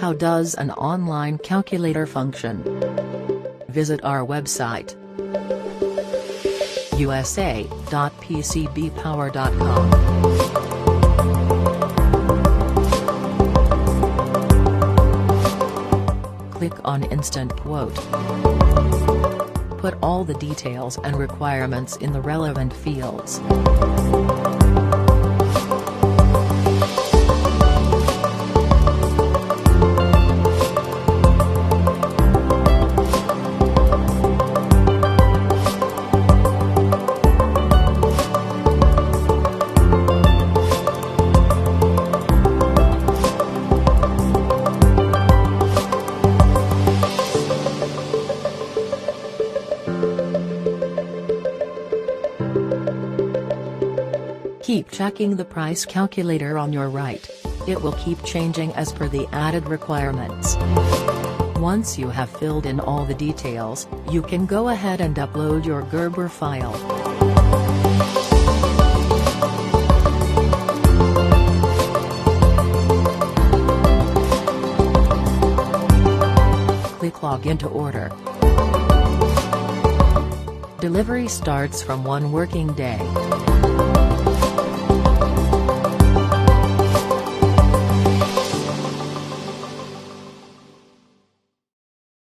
How does an online calculator function? Visit our website usa.pcbpower.com. Click on Instant Quote. Put all the details and requirements in the relevant fields. Keep checking the price calculator on your right. It will keep changing as per the added requirements. Once you have filled in all the details, you can go ahead and upload your Gerber file. Click Login to order. Delivery starts from 1 working day.